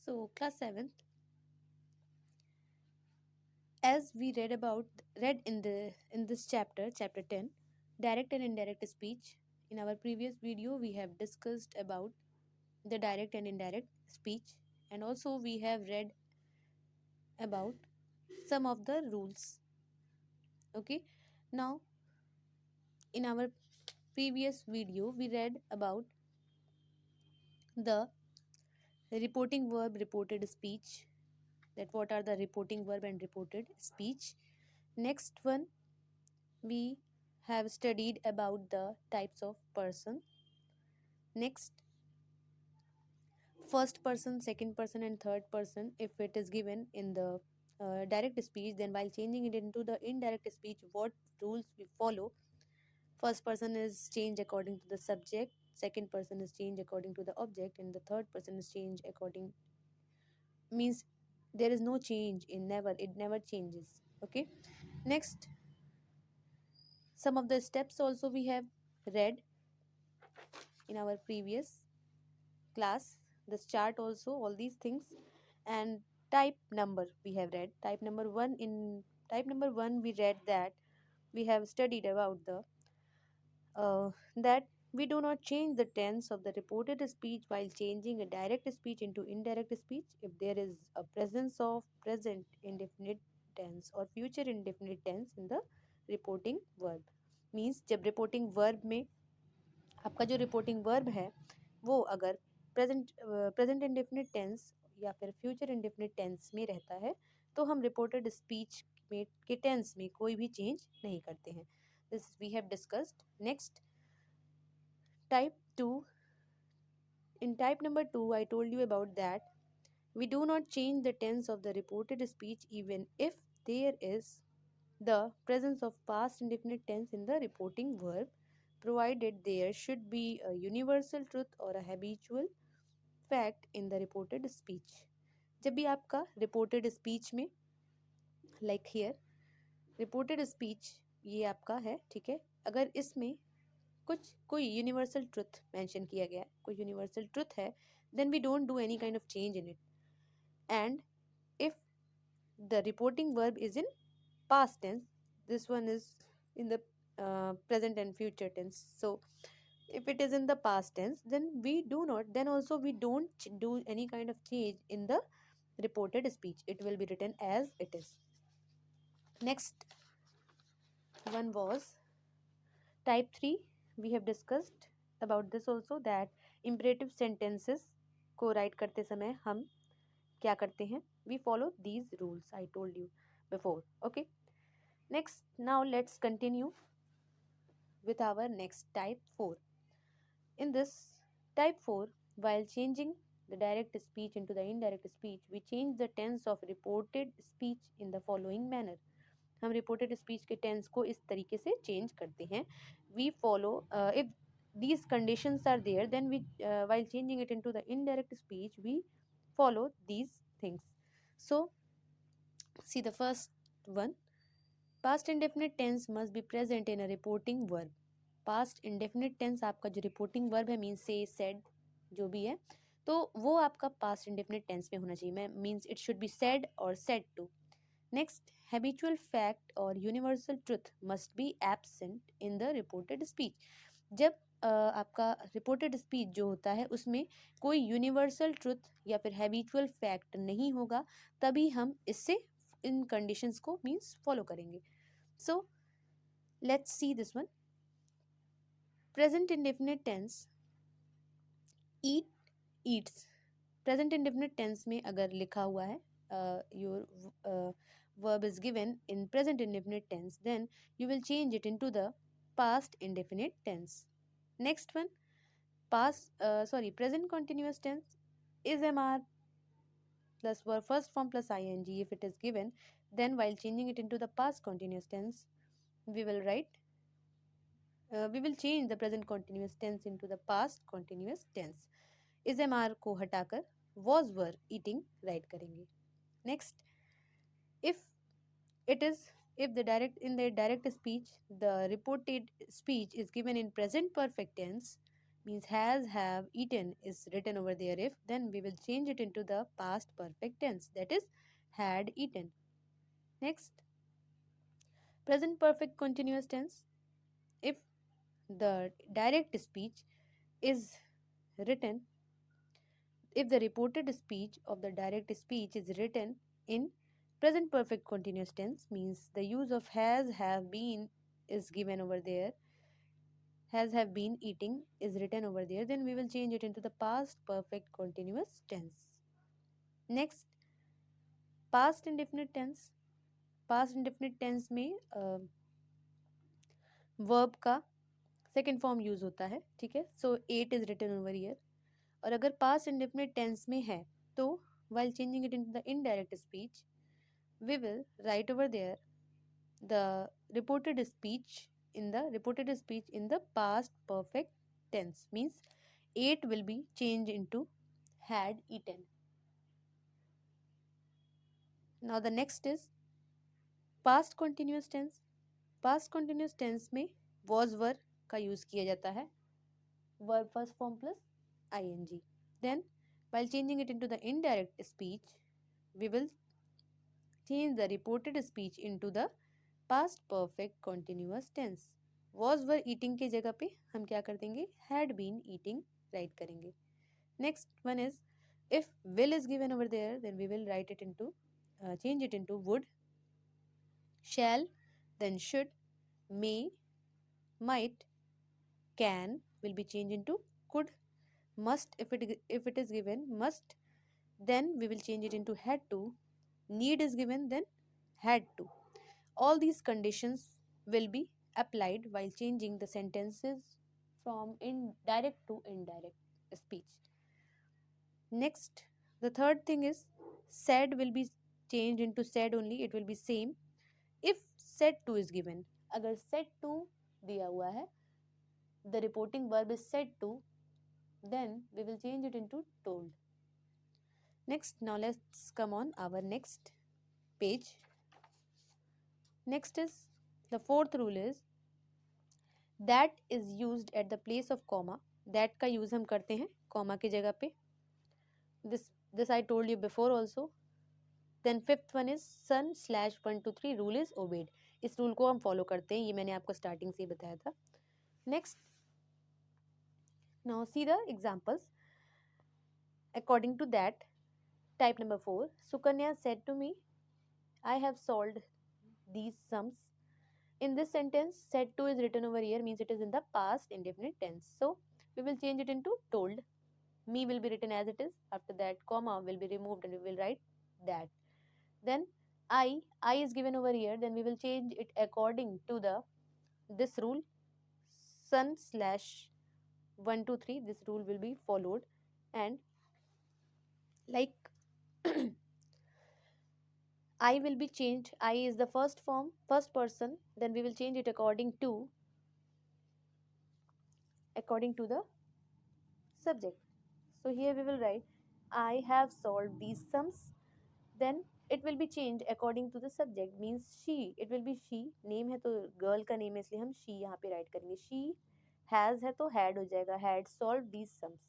So class 7th, as we read in this chapter 10, direct and indirect speech. In our previous video we have discussed about the direct and indirect speech, and also we have read about some of the rules. Okay, now in our previous video we read about the reporting verb, reported speech, that what are the reporting verb and reported speech. Next one, we have studied about the types of person. Next, first person, second person and third person, if it is given in the direct speech, then while changing it into the indirect speech, what rules we follow. First person is changed according to the subject, second person is changed according to the object, and the third person is changed according, means there is no change in never, it never changes. Okay, next, some of the steps also we have read in our previous class, this chart also, all these things. And type number we have read, type number 1. In type number 1 we read that we have studied about the that we do not change the tense of the reported speech while changing a direct speech into indirect speech if there is a presence of present indefinite tense or future indefinite tense in the reporting verb. Means जब reporting verb में आपका जो reporting verb है वो अगर present indefinite tense या फिर future indefinite tense में रहता है तो हम रिपोर्टेड स्पीच में के टेंस में कोई भी चेंज नहीं करते हैं. This we have discussed. Next, type 2. In type number 2 I told you about that we do not change the tense of the reported speech even if there is the presence of past indefinite tense in the reporting verb, provided there should be a universal truth or a habitual fact in the reported speech. जब भी आपका reported speech में, like here reported speech ये आपका है, ठीक है, अगर इसमें कुछ कोई यूनिवर्सल ट्रुथ मेंशन किया गया है, कोई यूनिवर्सल ट्रुथ है, then we don't do any kind of change in it. And if the reporting verb is in past tense, this one is in the present and future tense. So if it is in the past tense, then we do not, then also we don't do any kind of change in the reported speech, it will be written as it is. Next one was type 3. We have discussed about this also, that imperative sentences को write करते समय हम क्या करते हैं, we follow these rules I told you before. Okay, next, now let's continue with our next type 4. In this type 4, while changing the direct speech into the indirect speech, we change the tense of reported speech in the following manner. हम reported speech के tense को इस तरीके से change करते हैं. We follow, if these conditions are there, then we while changing it into the indirect speech we follow these things. So see the first one, past indefinite tense must be present in a reporting verb. Past indefinite tense आपका जो reporting verb है, means say, said, जो भी है, तो वो आपका past indefinite tense में होना चाहिए. मैं means it should be said और said to. Next, habitual fact और universal truth must be absent in the reported speech. जब आपका रिपोर्टेड स्पीच जो होता है उसमें कोई यूनिवर्सल ट्रुथ या फिर हैबिचुअल फैक्ट नहीं होगा, तभी हम इससे इन कंडीशंस को मीन्स फॉलो करेंगे. So let's see this one. Present indefinite tense, eat, eats. Present indefinite tense में अगर लिखा हुआ है your verb is given in present indefinite tense, then you will change it into the past indefinite tense. Next one, present continuous tense is mr plus verb first form plus ing. If it is given, then while changing it into the past continuous tense we will write we will change the present continuous tense into the past continuous tense. इस M को हटाकर was were eating right करेंगे. Next, if it is, if the direct in the direct speech the reported speech is given in present perfect tense, means has, have, eaten is written over there. If, then we will change it into the past perfect tense, that is had eaten. Next, present perfect continuous tense. If the direct speech is written, if the reported speech of the direct speech is written in present perfect continuous tense, means the use of has, have, been is given over there, has, have, been, eating is written over there, then we will change it into the past perfect continuous tense. Next, past indefinite tense. Past indefinite tense में verb का second form use होता है, ठीक है. So at is written over year. और अगर past indefinite tense में है तो while changing it into the indirect speech, we will write over there the reported speech in the past perfect tense, means 8 will be changed into had eaten. Now the next is past continuous tense. past continuous tense में was were का use किया जाता है, verb first form plus ing. Then, while changing it into the indirect speech, we will change the reported speech into the past perfect continuous tense. Was were eating के जगह पे हम क्या कर देंगे, had been eating write करेंगे. Next one is, if will is given over there, then we will write it into change it into would, shall, then should, may, might, can will be changed into could, must if it is given must, then we will change it into had to, need is given, then had to. All these conditions will be applied while changing the sentences from indirect to indirect speech. Next, the third thing is said will be changed into said only, it will be same if said to is given. अगर said to दिया हुआ है, the reporting verb is said to, then we will change it into told. Next, now let's come on our next page. Next is the fourth rule is that is used at the place of comma. That का use हम करते हैं comma की जगह पे. This I told you before also. Then fifth one is sun slash 1 2 3 rule is obeyed. इस rule को हम follow करते हैं, ये मैंने आपको starting से ही बताया था. Next, now see the examples. According to that, type number 4, Sukanya said to me, I have solved these sums. In this sentence, said to is written over here, means it is in the past indefinite tense. So we will change it into told. Me will be written as it is. After that, comma will be removed and we will write that. Then I is given over here. Then we will change it according to the this rule. Sun slash 1 2 3. This rule will be followed, and like I will be changed. I is the first form, first person. Then we will change it according to the subject. So here we will write, I have solved these sums. Then it will be changed according to the subject, means she, it will be she. Name है तो girl का name है इसलिए हम she यहाँ पे write करेंगे. She has है तो had हो जाएगा, had solved these sums.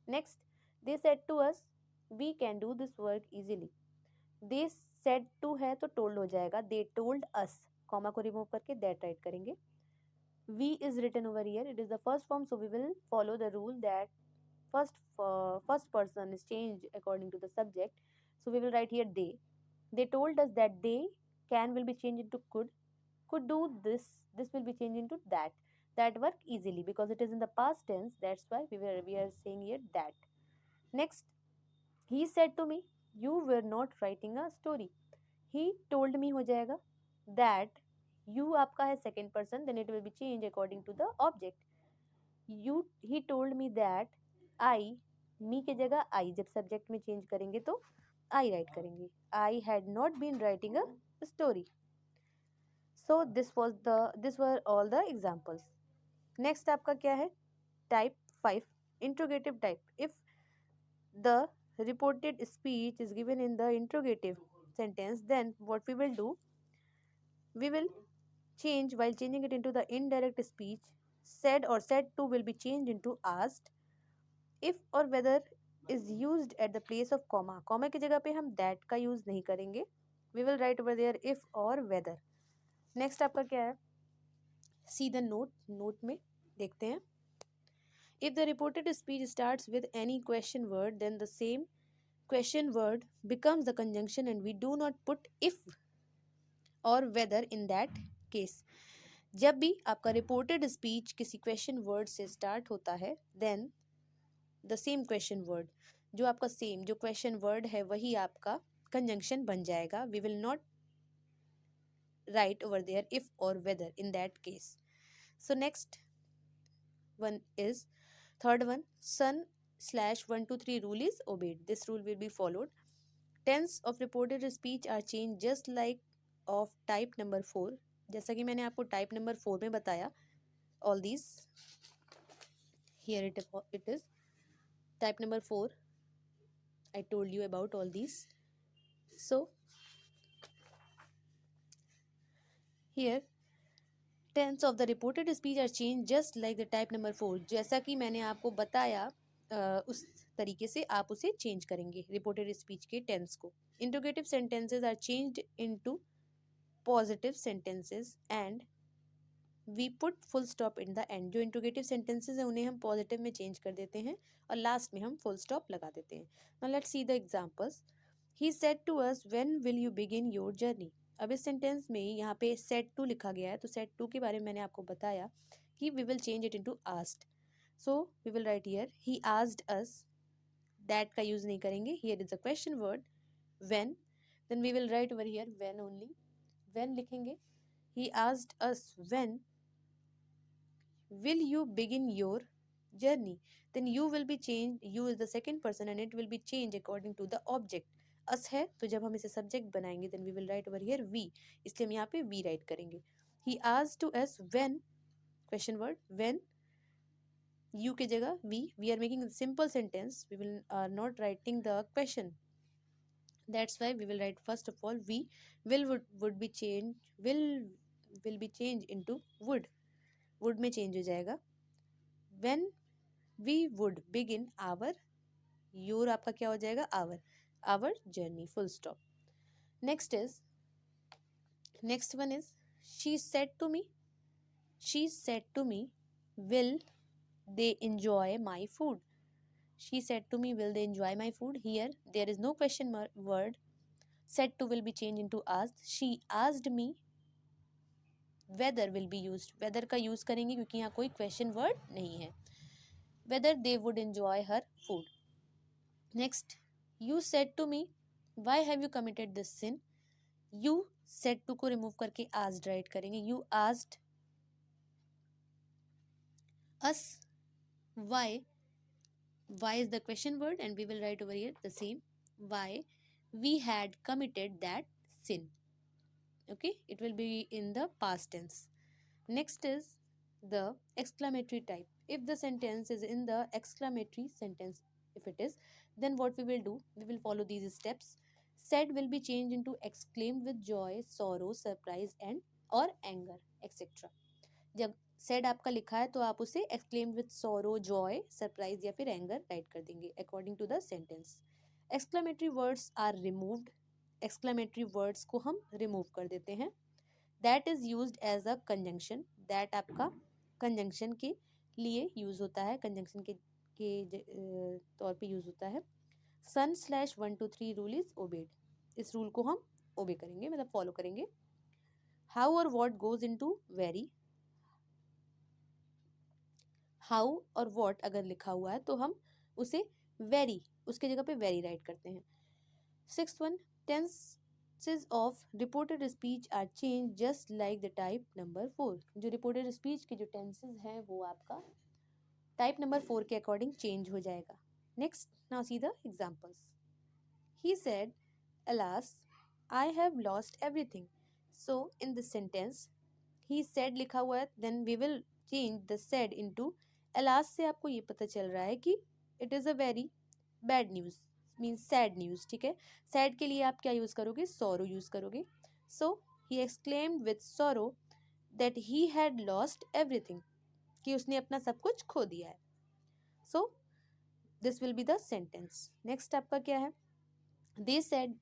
Next, they said to us, we can do this work easily. They said to है तो told हो जाएगा, they told us, comma को remove करके that write करेंगे. We is written over here, it is the first form, so we will follow the rule that first person is changed according to the subject. So we will write here they told us that they can will be changed into could do this will be changed into that work easily, because it is in the past tense, that's why we are saying here that. Next, he said to me, you were not writing a story. He told me हो जाएगा, that you आपका है second person, then it will be changed according to the object. He told me that I, me की जगह I जब subject में change करेंगे तो I write करेंगे. I had not been writing a story. So this were all the examples. Next आपका क्या है? Type 5, interrogative type. If the reported speech is given in the interrogative sentence, then what we will do, we will change while changing it into the indirect speech. said or said to will be changed into asked. if or whether is used at the place of comma. comma की जगह पे हम that का use नहीं करेंगे. we will write over there if or whether. next आपका क्या है? see the note. note में देखते हैं. if the reported speech starts with any question word, then the same question word becomes the conjunction and we do not put if or whether in that case. जब भी आपका reported speech किसी question word से start होता है, then the same question word, जो आपका same जो क्वेश्चन वर्ड है वही आपका कंजंक्शन बन जाएगा. We will not write over there if और whether in that case. So next one is third one. Sun/123 rule is obeyed. This rule will be followed. Tense of reported speech are changed just like of type number 4. जैसा कि मैंने आपको type number 4 में बताया. all these here it is type number 4. I told you about all these. So here tense of the reported speech are changed just like the type number 4. जैसा कि मैंने आपको बताया उस तरीके से आप उसे चेंज करेंगे रिपोर्टेड स्पीच के टेंस को. Interrogative sentences are changed into positive sentences and we put full stop in the end. जो इंट्रोगेटिव सेंटेंसेस हैं उन्हें हम पॉजिटिव में चेंज कर देते हैं और लास्ट में हम फुल स्टॉप लगा देते हैं. Now let's see the examples. He said to us when will you begin your journey. अब इस सेंटेंस में यहाँ पे सेड टू लिखा गया है, तो सेड टू के बारे में मैंने आपको बताया कि we will change it into asked. So we will write here he asked us. That का यूज नहीं करेंगे. Here is a question word when, then we will write over here when only. When लिखेंगे. He asked us when will you begin your journey. then you will be changed. you is the second person and it will be changed according to the object. us है तो जब हम इसे subject बनाएंगे then we will write over here we. इसलिए हम यहाँ पे we write करेंगे. he asked to us when question word when. you की जगह we are making a simple sentence. we will are not writing the question. that's why we will write first of all we. will would be changed will be changed into would. would में change हो जाएगा. when we would begin our. your आपका क्या हो जाएगा our journey full stop. next one is she said to me will they enjoy my food. she said to me will they enjoy my food. here there is no question word. said to will be changed into asked. she asked me whether will be used. whether का use करेंगे क्योंकि यहाँ कोई question word नहीं है. whether they would enjoy her food. next you said to me why have you committed this sin. you said to को remove करके asked right करेंगे. you asked us why is the question word and we will write over here the same why we had committed that sin. okay, it will be in the past tense. next is the exclamatory type. if the sentence is in the exclamatory sentence, if it is, then what we will do, we will follow these steps. said will be changed into exclaimed with joy, sorrow, surprise and or anger etc. जब said आपका लिखा है तो आप उसे exclaimed with sorrow, joy, surprise या फिर anger right कर देंगे according to the sentence. exclamatory words are removed. exclamatory words को हम remove कर देते हैं. that is used as a conjunction. that आपका conjunction के लिए यूज होता है, conjunction के तौर पे यूज होता है. Sun/123 rule is obeyed. इस रूल को हम ओबे करेंगे, मतलब फॉलो करेंगे. how और what goes into very. how और what अगर लिखा हुआ है तो हम उसे very उसके जगह पे very राइट करते हैं. 6th one, tenses of reported speech are changed just like the type number 4. जो reported speech के जो tenses हैं वो आपका type number 4 के according change हो जाएगा. next, now see the examples. he said alas I have lost everything. so in this sentence he said लिखा हुआ है, then we will change the said into alas. से आपको ये पता चल रहा है कि it is a very bad news, means sad news. ठीक है, sad के लिए आप क्या यूज करोगे, sorrow यूज करोगे. so he exclaimed with sorrow that he had lost everything, कि उसने अपना सब कुछ खो दिया है. So this will be the sentence. Next आपका क्या है? They said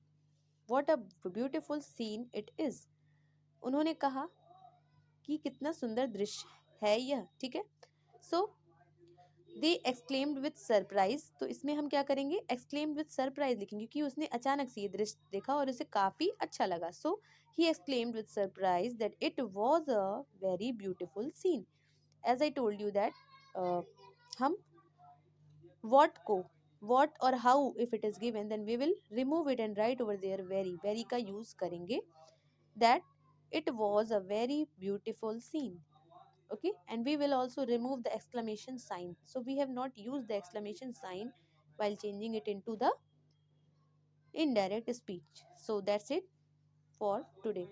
what a beautiful seen it is. उन्होंने कहा कि कितना सुंदर दृश्य है यह. ठीक है. सो दे एक्सक्लेम्ड विथ सरप्राइज. तो इसमें हम क्या करेंगे? एक्सक्लेम्ड विथ सरप्राइज लिखेंगे क्योंकि उसने अचानक से ये दृश्य देखा और उसे काफी अच्छा लगा. So he exclaimed with surprise that it was a very beautiful scene. As I told you that हम what को what और how if it is given then we will remove it and write over there very का use करेंगे. That it was a very beautiful scene. Okay, and we will also remove the exclamation sign. So we have not used the exclamation sign while changing it into the indirect speech. So that's it for today.